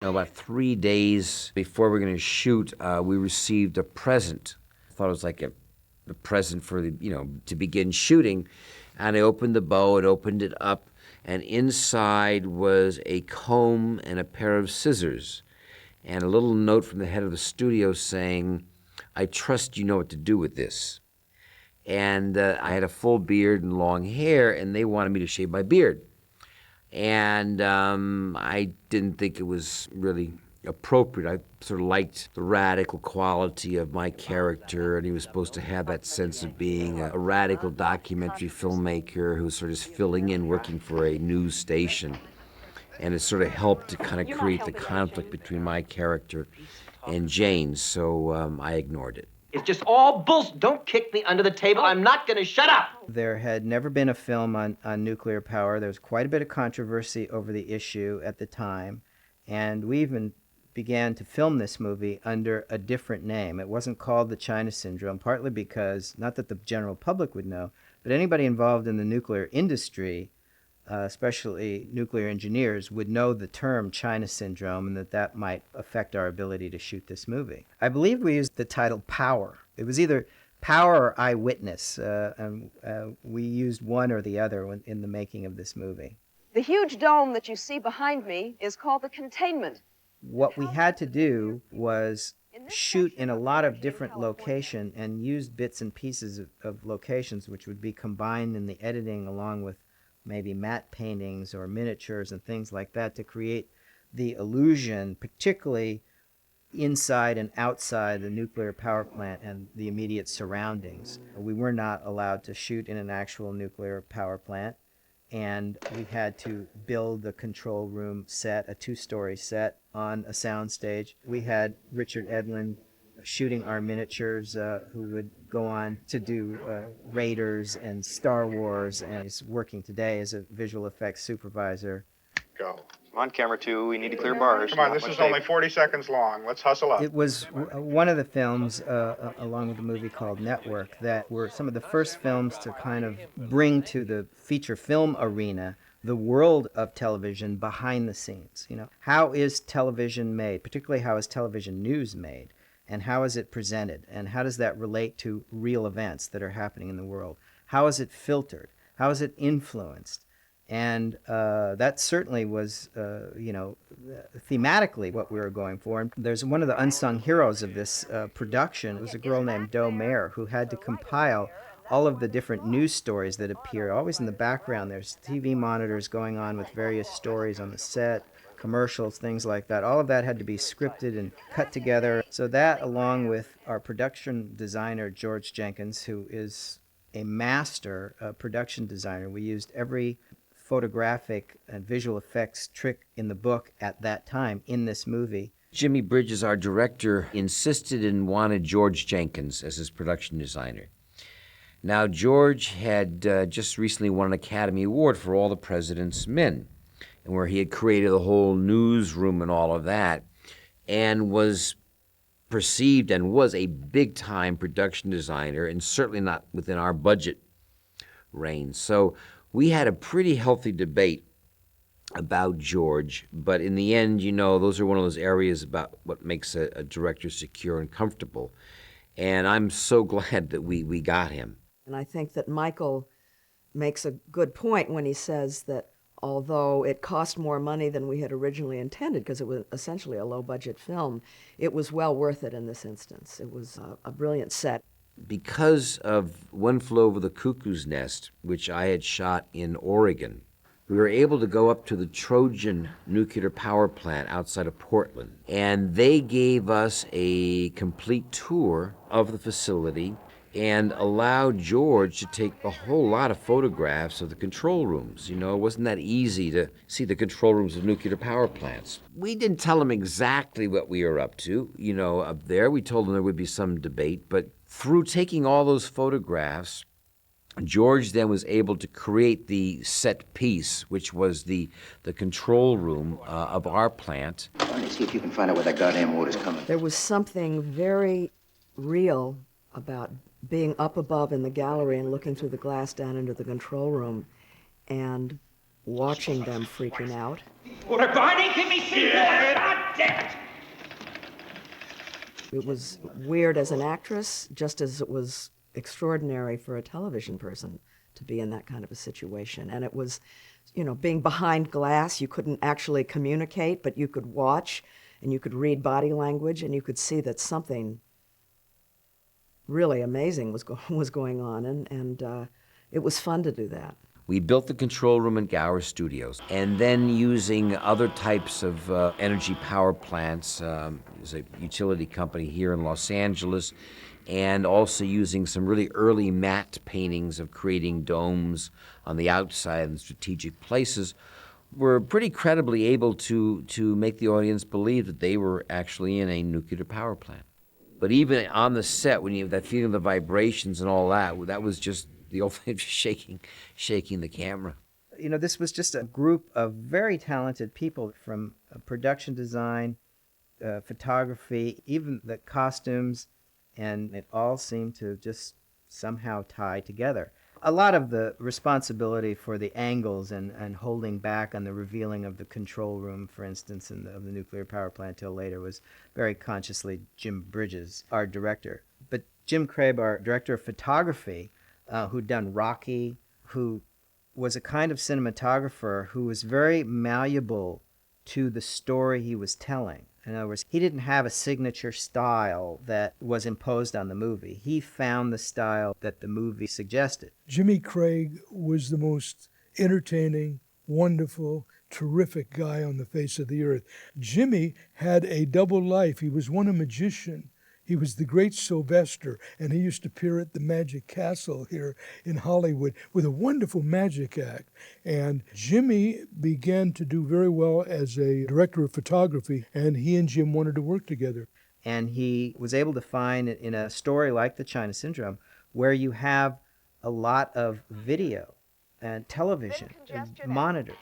About 3 days before we were going to shoot, we received a present. I thought it was like a present for to begin shooting. And I opened the bow and opened it up, and inside was a comb and a pair of scissors, and a little note from the head of the studio saying, "I trust you know what to do with this." And I had a full beard and long hair, and they wanted me to shave my beard. And I didn't think it was really appropriate. I sort of liked the radical quality of my character, and he was supposed to have that sense of being a radical documentary filmmaker who was sort of filling in, working for a news station. And it sort of helped to kind of create the conflict between my character and Jane's, so I ignored it. It's just all bullshit. Don't kick me under the table. I'm not going to shut up. There had never been a film on nuclear power. There was quite a bit of controversy over the issue at the time, and we even began to film this movie under a different name. It wasn't called the China Syndrome, partly because, not that the general public would know, but anybody involved in the nuclear industry, especially nuclear engineers, would know the term China Syndrome and that might affect our ability to shoot this movie. I believe we used the title Power. It was either Power or Eyewitness, and we used one or the other in the making of this movie. The huge dome that you see behind me is called the containment. What we had to do was shoot in a lot of different locations and use bits and pieces of locations which would be combined in the editing along with maybe matte paintings or miniatures and things like that to create the illusion, particularly inside and outside the nuclear power plant and the immediate surroundings. We were not allowed to shoot in an actual nuclear power plant, and we had to build a control room set, a 2-story set on a soundstage. We had Richard Edlund shooting our miniatures, who would go on to do Raiders and Star Wars, and he's working today as a visual effects supervisor. Go. Come on, camera 2, we need to clear bars. Come on, this is only 40 seconds long. Let's hustle up. It was one of the films, along with a movie called Network, that were some of the first films to kind of bring to the feature film arena the world of television behind the scenes. How is television made, particularly how is television news made? And how is it presented? And how does that relate to real events that are happening in the world? How is it filtered? How is it influenced? And that certainly was, thematically what we were going for. And there's one of the unsung heroes of this production. It was a girl named Doe Mayer who had to compile all of the different news stories that appear. Always in the background, there's TV monitors going on with various stories on the set, commercials, things like that. All of that had to be scripted and cut together. So that, along with our production designer, George Jenkins, who is a master production designer. We used every photographic and visual effects trick in the book at that time in this movie. Jimmy Bridges, our director, insisted and wanted George Jenkins as his production designer. Now, George had just recently won an Academy Award for All the President's Men, and where he had created a whole newsroom and all of that, and was perceived and was a big-time production designer, and certainly not within our budget range. So we had a pretty healthy debate about George, but in the end, those are one of those areas about what makes a director secure and comfortable. And I'm so glad that we got him. And I think that Michael makes a good point when he says that although it cost more money than we had originally intended, because it was essentially a low-budget film, it was well worth it in this instance. It was a brilliant set. Because of One Flew Over the Cuckoo's Nest, which I had shot in Oregon, we were able to go up to the Trojan nuclear power plant outside of Portland, and they gave us a complete tour of the facility and allowed George to take a whole lot of photographs of the control rooms. It wasn't that easy to see the control rooms of nuclear power plants. We didn't tell him exactly what we were up to, up there. We told him there would be some debate, but through taking all those photographs, George then was able to create the set piece, which was the control room of our plant. Trying to see if you can find out where that goddamn water's coming. There was something very real about being up above in the gallery and looking through the glass down into the control room and watching them freaking out. Water, Barney, give me some water! God It was weird as an actress, just as it was extraordinary for a television person to be in that kind of a situation. And it was, being behind glass, you couldn't actually communicate, but you could watch and you could read body language and you could see that something really amazing was going on. And it was fun to do that. We built the control room in Gower Studios, and then using other types of energy power plants, there's a utility company here in Los Angeles, and also using some really early matte paintings of creating domes on the outside in strategic places, we're pretty credibly able to make the audience believe that they were actually in a nuclear power plant. But even on the set, when you have that feeling of the vibrations and all that, that was just the old thing, just shaking the camera. This was just a group of very talented people from production design, photography, even the costumes, and it all seemed to just somehow tie together. A lot of the responsibility for the angles and holding back on the revealing of the control room, for instance, of the nuclear power plant till later, was very consciously Jim Bridges, our director. But Jim Crabe, our director of photography, who'd done Rocky, who was a kind of cinematographer who was very malleable to the story he was telling. In other words, he didn't have a signature style that was imposed on the movie. He found the style that the movie suggested. Jimmy Craig was the most entertaining, wonderful, terrific guy on the face of the earth. Jimmy had a double life. He was one, a magician. He was the great Sylvester, and he used to appear at the Magic Castle here in Hollywood with a wonderful magic act. And Jimmy began to do very well as a director of photography, and he and Jim wanted to work together. And he was able to find in a story like The China Syndrome, where you have a lot of video and television and monitors,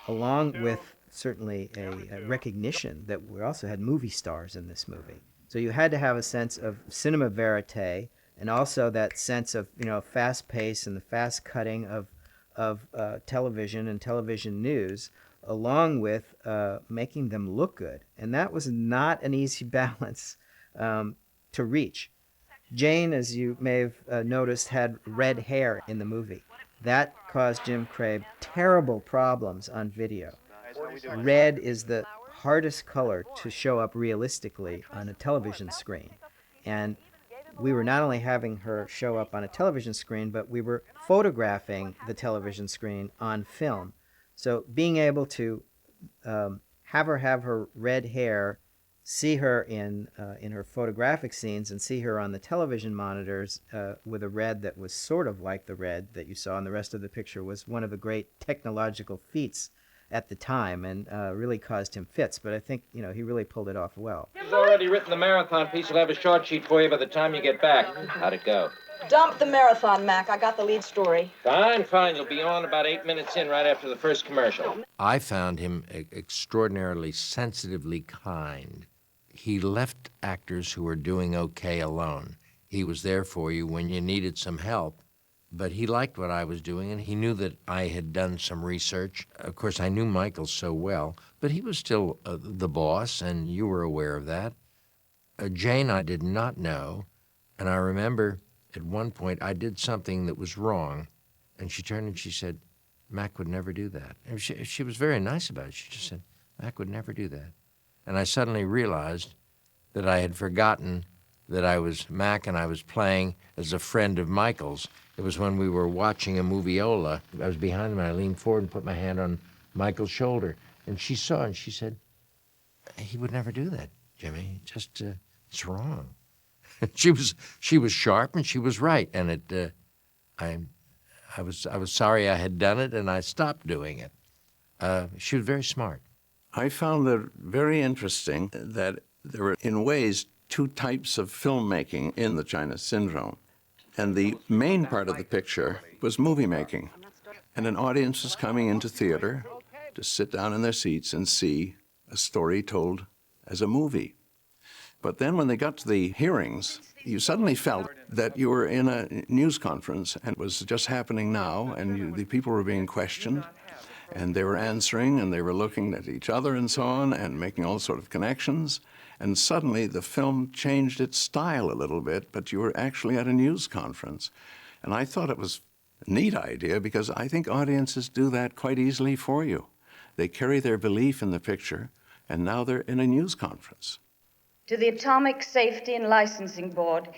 along with certainly a recognition that we also had movie stars in this movie. So you had to have a sense of cinema verite, and also that sense of fast pace and the fast cutting of television and television news, along with making them look good. And that was not an easy balance to reach. Jane, as you may have noticed, had red hair in the movie. That caused Jim Crabe terrible problems on video. Red is the hardest color to show up realistically on a television screen. And we were not only having her show up on a television screen, but we were photographing the television screen on film. So being able to have her red hair, see her in her photographic scenes, and see her on the television monitors with a red that was sort of like the red that you saw in the rest of the picture was one of the great technological feats at the time, and really caused him fits. But I think, he really pulled it off well. He's already written the marathon piece. He'll have a short sheet for you by the time you get back. How'd it go? Dump the marathon, Mac. I got the lead story. Fine. You'll be on about 8 minutes in, right after the first commercial. I found him extraordinarily sensitively kind. He left actors who were doing okay alone. He was there for you when you needed some help. But he liked what I was doing, and he knew that I had done some research. Of course, I knew Michael so well, but he was still the boss, and you were aware of that. Jane I did not know, and I remember at one point I did something that was wrong, and she turned and she said, Mac would never do that. And she was very nice about it. She just said, Mac would never do that. And I suddenly realized that I had forgotten that I was Mac and I was playing as a friend of Michael's. It was when we were watching a movieola. I was behind him, and I leaned forward and put my hand on Michael's shoulder. And she saw, and she said, he would never do that, Jimmy. Just, it's wrong. She was sharp, and she was right. And I was sorry I had done it, and I stopped doing it. She was very smart. I found it very interesting that there were, in ways, two types of filmmaking in the China Syndrome. And the main part of the picture was movie making. And an audience was coming into theater to sit down in their seats and see a story told as a movie. But then when they got to the hearings, you suddenly felt that you were in a news conference and it was just happening now, and the people were being questioned. And they were answering, and they were looking at each other and so on, and making all sort of connections. And suddenly the film changed its style a little bit, but you were actually at a news conference. And I thought it was a neat idea, because I think audiences do that quite easily for you. They carry their belief in the picture, and now they're in a news conference. To the Atomic Safety and Licensing Board,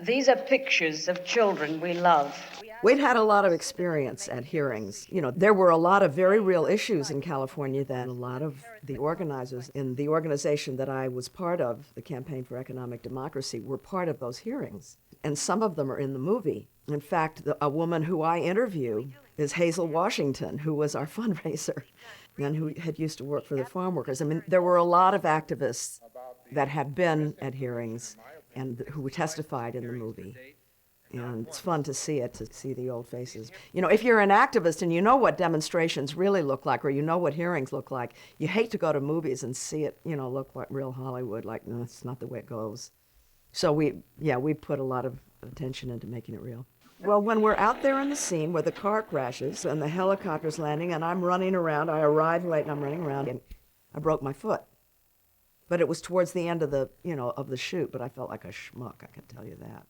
these are pictures of children we love. We'd had a lot of experience at hearings. You know, there were a lot of very real issues in California then. A lot of the organizers in the organization that I was part of, the Campaign for Economic Democracy, were part of those hearings. And some of them are in the movie. In fact, a woman who I interview is Hazel Washington, who was our fundraiser and who had used to work for the farm workers. I mean, there were a lot of activists that had been at hearings and who testified in the movie. And it's fun to see it, to see the old faces. You know, if you're an activist and you know what demonstrations really look like, or you know what hearings look like, you hate to go to movies and see it, you know, look like real Hollywood, like, no, it's not the way it goes. So we put a lot of attention into making it real. Well, when we're out there in the scene where the car crashes and the helicopter's landing and I'm running around, I arrive late and I'm running around and I broke my foot. But it was towards the end of the, of the shoot, but I felt like a schmuck, I can tell you that.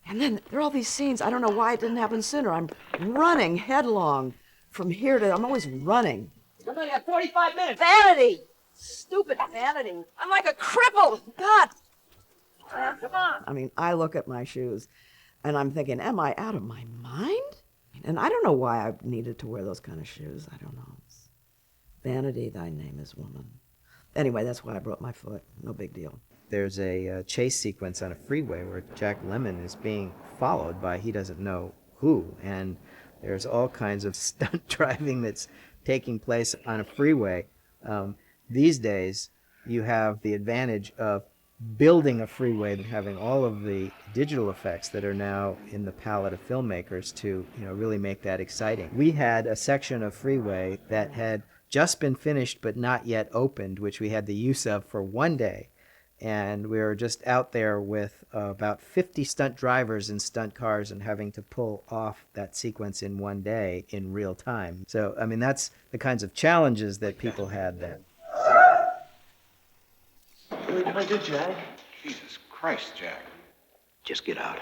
And then there are all these scenes, I don't know why it didn't happen sooner. I'm running headlong from here to, I'm always running. I'm only got 45 minutes. Vanity! Stupid vanity. I'm like a cripple. God. Come on. I mean, I look at my shoes and I'm thinking, am I out of my mind? And I don't know why I needed to wear those kind of shoes. I don't know. It's vanity, thy name is woman. Anyway, that's why I broke my foot. No big deal. There's a chase sequence on a freeway where Jack Lemmon is being followed by he doesn't know who, and there's all kinds of stunt driving that's taking place on a freeway. These days, you have the advantage of building a freeway and having all of the digital effects that are now in the palette of filmmakers to really make that exciting. We had a section of freeway that had just been finished but not yet opened, which we had the use of for one day. And we were just out there with about 50 stunt drivers in stunt cars and having to pull off that sequence in one day in real time. So, I mean, that's the kinds of challenges that people had then. What did I do, Jack? Jesus Christ, Jack. Just get out.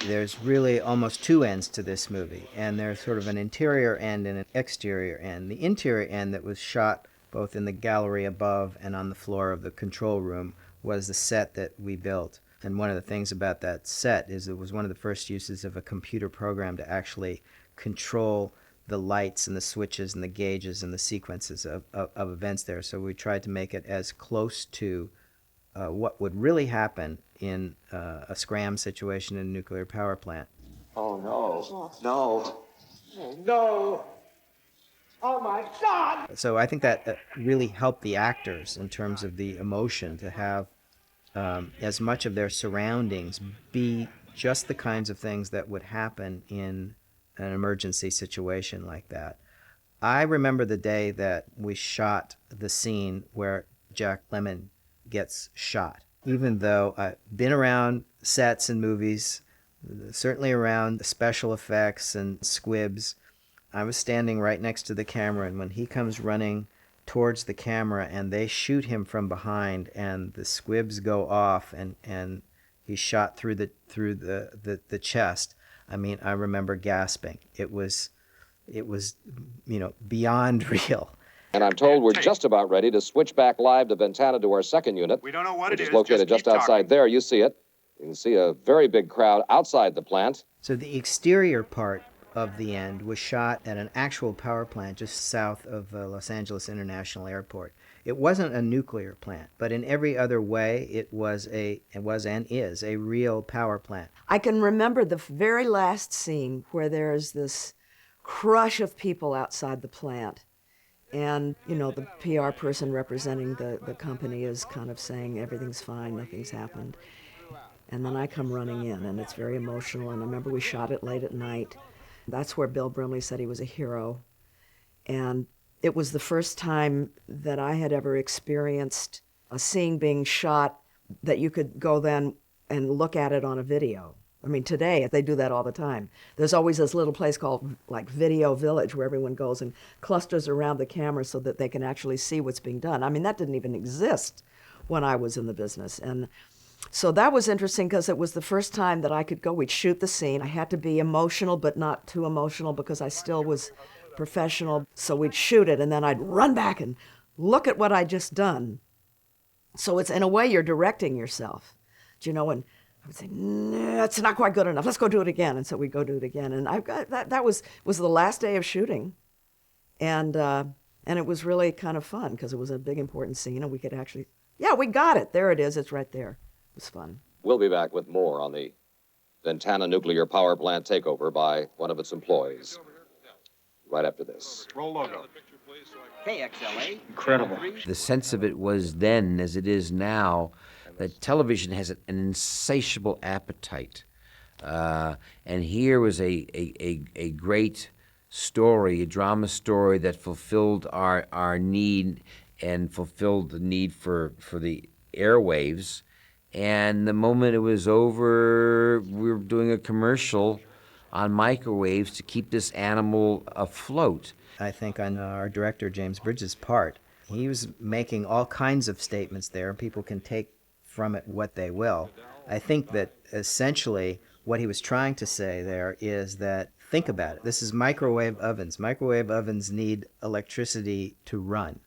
There's really almost two ends to this movie, and there's sort of an interior end and an exterior end. The interior end that was shot both in the gallery above and on the floor of the control room was the set that we built. And one of the things about that set is it was one of the first uses of a computer program to actually control the lights and the switches and the gauges and the sequences of events there. So we tried to make it as close to what would really happen in a scram situation in a nuclear power plant. Oh, no. No. Oh, no. Oh, my God! So I think that really helped the actors in terms of the emotion to have as much of their surroundings be just the kinds of things that would happen in an emergency situation like that. I remember the day that we shot the scene where Jack Lemmon gets shot. Even though I've been around sets and movies, certainly around special effects and squibs, I was standing right next to the camera, and when he comes running towards the camera and they shoot him from behind and the squibs go off and he's shot through the chest, I mean, I remember gasping. It was beyond real. And I'm told we're just about ready to switch back live to Ventana to our second unit. We don't know what which it is is. located just outside there. You see it. You can see a very big crowd outside the plant. So the exterior part of the end was shot at an actual power plant just south of Los Angeles International Airport. It wasn't a nuclear plant, but in every other way, it was and is a real power plant. I can remember the very last scene where there's this crush of people outside the plant. And, the PR person representing the company is kind of saying everything's fine, nothing's happened. And then I come running in, and it's very emotional. And I remember we shot it late at night. That's where Bill Brimley said he was a hero. And it was the first time that I had ever experienced a scene being shot that you could go then and look at it on a video. I mean, today they do that all the time. There's always this little place called like Video Village where everyone goes and clusters around the camera so that they can actually see what's being done. I mean, that didn't even exist when I was in the business. And so that was interesting because it was the first time that I could go, we'd shoot the scene. I had to be emotional, but not too emotional because I still was professional. So we'd shoot it and then I'd run back and look at what I'd just done. So it's, in a way, you're directing yourself, you know, and I would say, no, it's not quite good enough. Let's go do it again. And so we'd go do it again. And I've got that was the last day of shooting. And it was really kind of fun because it was a big, important scene. And we could actually, yeah, we got it. There it is. It's right there. It was fun. We'll be back with more on the Ventana nuclear power plant takeover by one of its employees right after this. Roll logo. KXLA. Incredible. The sense of it was then, as it is now, that television has an insatiable appetite. And here was a great story, a drama story that fulfilled our need and fulfilled the need for the airwaves. And the moment it was over, we were doing a commercial on microwaves to keep this animal afloat. I think on our director, James Bridges' part, he was making all kinds of statements there, and people can take from it what they will. I think that essentially what he was trying to say there is that, think about it, this is microwave ovens. Microwave ovens need electricity to run.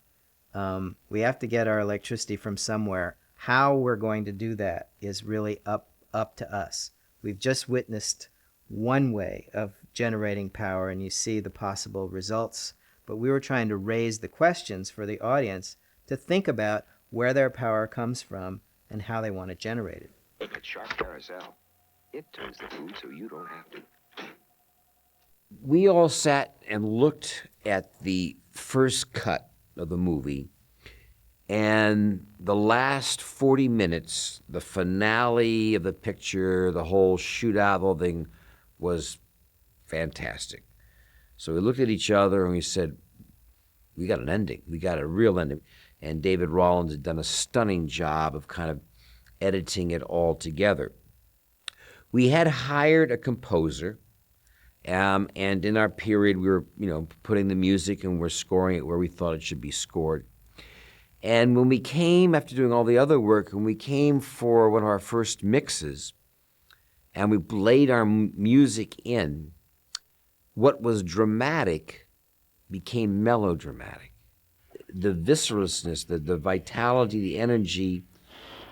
We have to get our electricity from somewhere. How we're going to do that is really up to us. We've just witnessed one way of generating power, and you see the possible results, but we were trying to raise the questions for the audience to think about where their power comes from and how they want to generate it. That sharp carousel, it turns the food so you don't have to. We all sat and looked at the first cut of the movie, and the last 40 minutes, the finale of the picture, the whole shootout, the whole thing was fantastic. So we looked at each other and we said, we got an ending. We got a real ending. And David Rawlins had done a stunning job of kind of editing it all together. We had hired a composer, and in our period we were, putting the music and we're scoring it where we thought it should be scored. And when we came, after doing all the other work, when we came for one of our first mixes, and we laid our music in, what was dramatic became melodramatic. The visceralness, the vitality, the energy,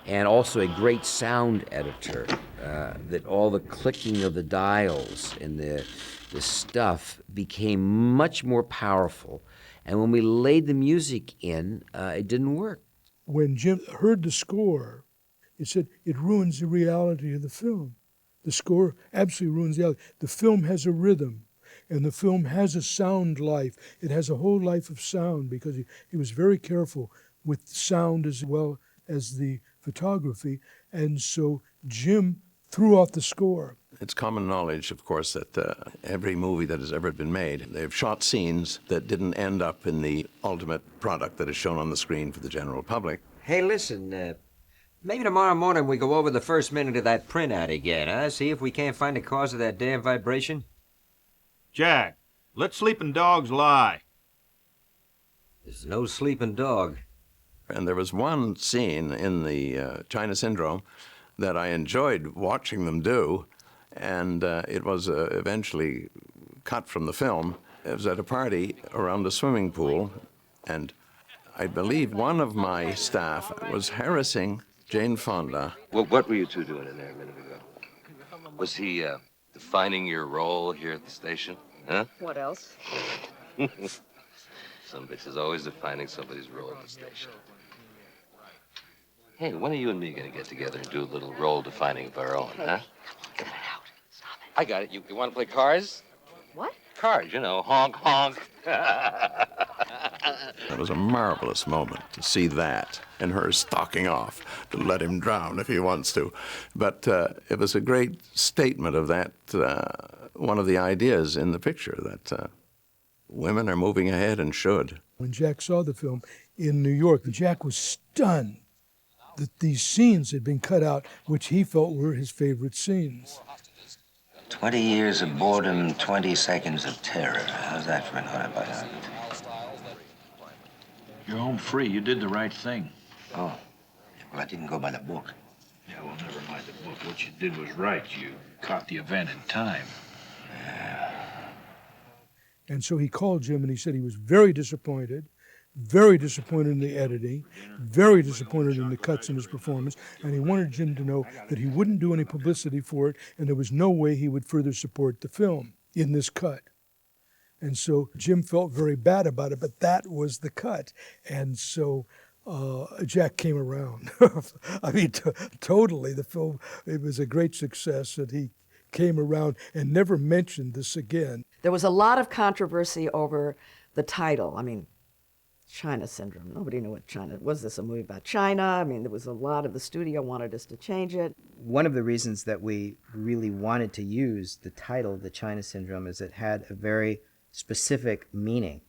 and also a great sound editor, that all the clicking of the dials and the stuff became much more powerful. And when we laid the music in, it didn't work. When Jim heard the score, he said, it ruins the reality of the film. The score absolutely ruins the reality. The film has a rhythm, and the film has a sound life. It has a whole life of sound because he was very careful with sound as well as the photography. And so Jim threw off the score. It's common knowledge, of course, that every movie that has ever been made, they've shot scenes that didn't end up in the ultimate product that is shown on the screen for the general public. Hey, listen, maybe tomorrow morning we go over the first minute of that printout again, huh? See if we can't find the cause of that damn vibration. Jack, let sleeping dogs lie. There's no sleeping dog. And there was one scene in the China Syndrome that I enjoyed watching them do, and it was eventually cut from the film. It was at a party around a swimming pool, and I believe one of my staff was harassing Jane Fonda. Well, what were you two doing in there a minute ago? Was he defining your role here at the station? Huh? What else? Some bitch is always defining somebody's role at the station. Hey, when are you and me gonna get together and do a little role defining of our own, huh? Cut it out. Stop it. I got it. You want to play cars? What? Cars, honk, honk. It was a marvelous moment to see that and her stalking off to let him drown if he wants to. But it was a great statement of that, one of the ideas in the picture, that women are moving ahead and should. When Jack saw the film in New York, Jack was stunned that these scenes had been cut out, which he felt were his favorite scenes. 20 years of boredom, 20 seconds of terror. How's that for an autobiography? You're home free. You did the right thing. Oh, well, I didn't go by the book. Yeah, well, never mind the book. What you did was right. You caught the event in time. And so he called Jim and he said he was very disappointed in the editing, very disappointed in the cuts in his performance, and he wanted Jim to know that he wouldn't do any publicity for it, and there was no way he would further support the film in this cut. And so Jim felt very bad about it, but that was the cut. And so Jack came around. I mean, totally. The film, it was a great success, and he came around and never mentioned this again. There was a lot of controversy over the title. I mean, China Syndrome. Nobody knew what China was. This a movie about China? I mean, there was a lot of the studio wanted us to change it. One of the reasons that we really wanted to use the title, The China Syndrome, is it had a very specific meaning.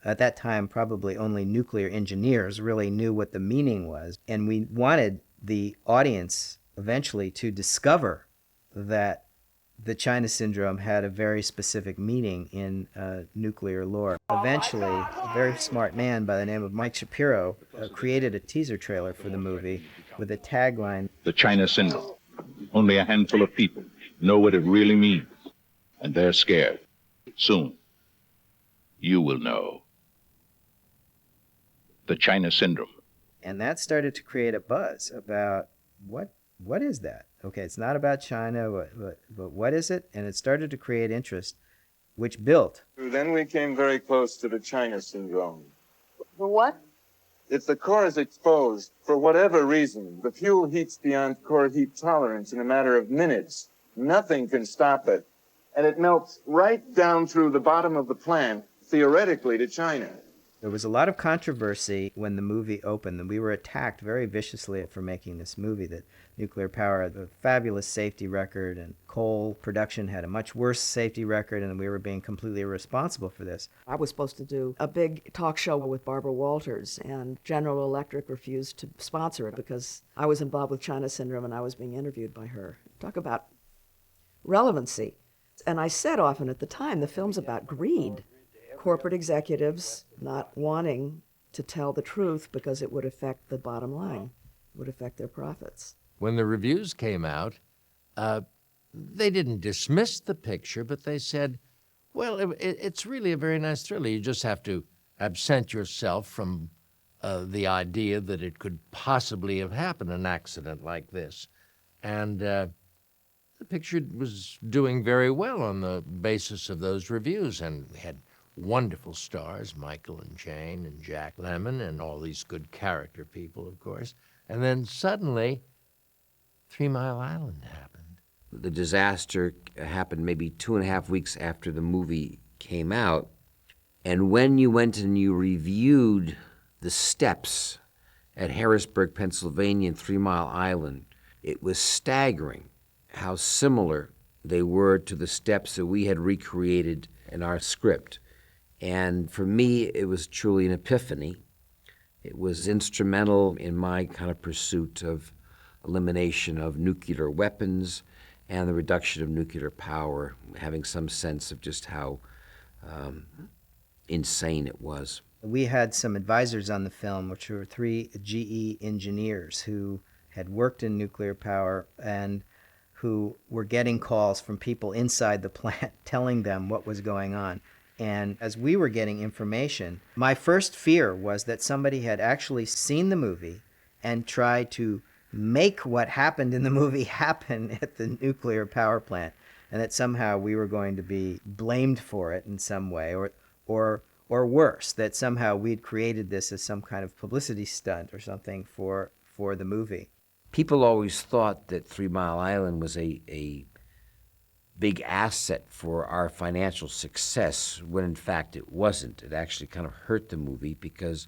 At that time, probably only nuclear engineers really knew what the meaning was. And we wanted the audience eventually to discover that the China Syndrome had a very specific meaning in nuclear lore. Eventually, a very smart man by the name of Mike Shapiro created a teaser trailer for the movie with a tagline, The China Syndrome. Only a handful of people know what it really means, and they're scared. Soon, you will know. The China Syndrome. and that started to create a buzz about what is that? Okay, it's not about China, but what is it? And it started to create interest, which built. Then we came very close to the China Syndrome. The what? If the core is exposed, for whatever reason, the fuel heats beyond core heat tolerance in a matter of minutes. Nothing can stop it. And it melts right down through the bottom of the plant, theoretically, to China. There was a lot of controversy when the movie opened, and we were attacked very viciously for making this movie, that nuclear power had a fabulous safety record, and coal production had a much worse safety record, and we were being completely irresponsible for this. I was supposed to do a big talk show with Barbara Walters, and General Electric refused to sponsor it because I was involved with China Syndrome and I was being interviewed by her. Talk about relevancy. And I said often at the time, the film's about greed. Corporate executives not wanting to tell the truth because it would affect the bottom line, would affect their profits. When the reviews came out, they didn't dismiss the picture, but they said, well, it's really a very nice thriller. You just have to absent yourself from the idea that it could possibly have happened, an accident like this. And the picture was doing very well on the basis of those reviews, and we had wonderful stars, Michael and Jane and Jack Lemmon and all these good character people, of course. And then suddenly, 3 Mile Island happened. The disaster happened maybe 2.5 weeks after the movie came out. And when you went and you reviewed the steps at Harrisburg, Pennsylvania and 3 Mile Island, it was staggering how similar they were to the steps that we had recreated in our script. And for me, it was truly an epiphany. It was instrumental in my kind of pursuit of elimination of nuclear weapons and the reduction of nuclear power, having some sense of just how insane it was. We had some advisors on the film, which were 3 GE engineers who had worked in nuclear power and who were getting calls from people inside the plant telling them what was going on. And as we were getting information, my first fear was that somebody had actually seen the movie and tried to make what happened in the movie happen at the nuclear power plant, and that somehow we were going to be blamed for it in some way, or worse, that somehow we'd created this as some kind of publicity stunt or something for the movie. People always thought that 3 Mile Island was a big asset for our financial success, when in fact it wasn't. It actually kind of hurt the movie because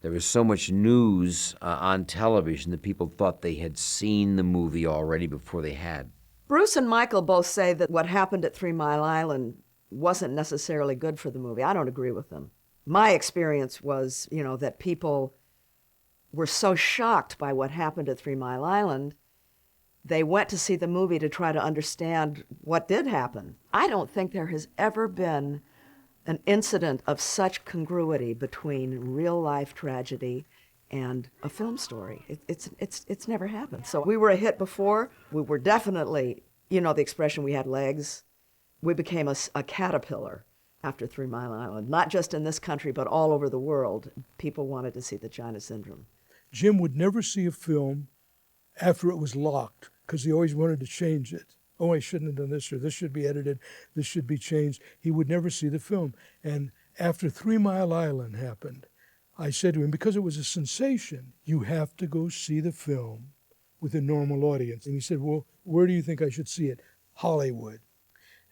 there was so much news on television that people thought they had seen the movie already before they had. Bruce and Michael both say that what happened at 3 Mile Island wasn't necessarily good for the movie. I don't agree with them. My experience was, that people were so shocked by what happened at 3 Mile Island They went to see the movie to try to understand what did happen. I don't think there has ever been an incident of such congruity between real life tragedy and a film story. It's never happened. So we were a hit before. We were definitely, you know the expression, we had legs. We became a caterpillar after 3 Mile Island, not just in this country, but all over the world. People wanted to see the China Syndrome. Jim would never see a film after it was locked because he always wanted to change it. Oh, I shouldn't have done this, or this should be edited, this should be changed. He would never see the film. And after 3 Mile Island happened, I said to him, because it was a sensation, you have to go see the film with a normal audience. And he said, well, where do you think I should see it? Hollywood.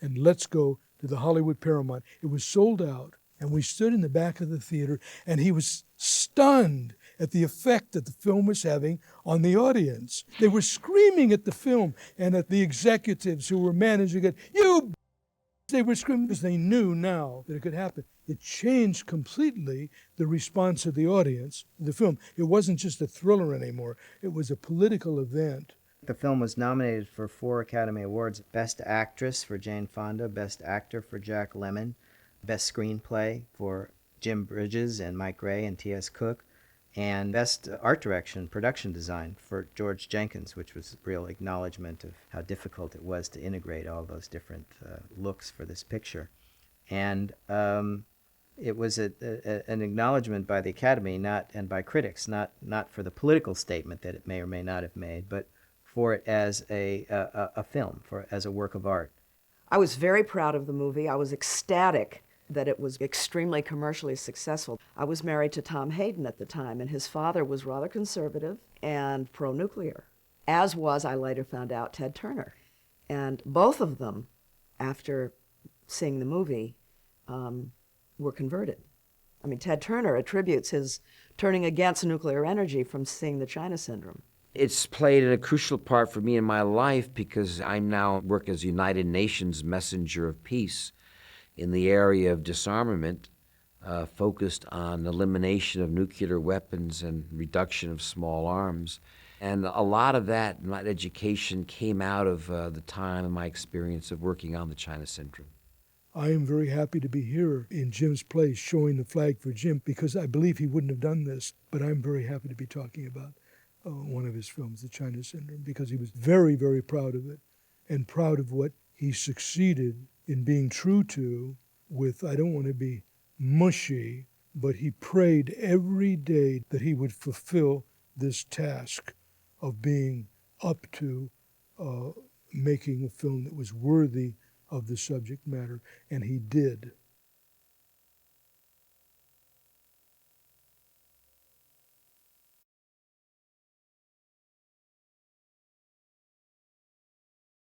And let's go to the Hollywood Paramount. It was sold out, and we stood in the back of the theater, and he was stunned at the effect that the film was having on the audience. They were screaming at the film and at the executives who were managing it. They were screaming because they knew now that it could happen. It changed completely the response of the audience to the film. It wasn't just a thriller anymore. It was a political event. The film was nominated for 4 Academy Awards: Best Actress for Jane Fonda, Best Actor for Jack Lemmon, Best Screenplay for Jim Bridges and Mike Ray and T.S. Cook, and Best Art Direction, Production Design for George Jenkins, which was a real acknowledgement of how difficult it was to integrate all those different looks for this picture. And it was an acknowledgement by the Academy and by critics, not for the political statement that it may or may not have made, but for it as a film, as a work of art. I was very proud of the movie. I was ecstatic that it was extremely commercially successful. I was married to Tom Hayden at the time, and his father was rather conservative and pro-nuclear, as was, I later found out, Ted Turner. And both of them, after seeing the movie, were converted. I mean, Ted Turner attributes his turning against nuclear energy from seeing the China Syndrome. It's played a crucial part for me in my life because I now work as United Nations messenger of peace in the area of disarmament, focused on elimination of nuclear weapons and reduction of small arms. And a lot of that education came out of the time and my experience of working on the China Syndrome. I am very happy to be here in Jim's place showing the flag for Jim because I believe he wouldn't have done this, but I'm very happy to be talking about one of his films, The China Syndrome, because he was very, very proud of it and proud of what he succeeded in being true to with, I don't want to be mushy, but he prayed every day that he would fulfill this task of being up to making a film that was worthy of the subject matter, and he did.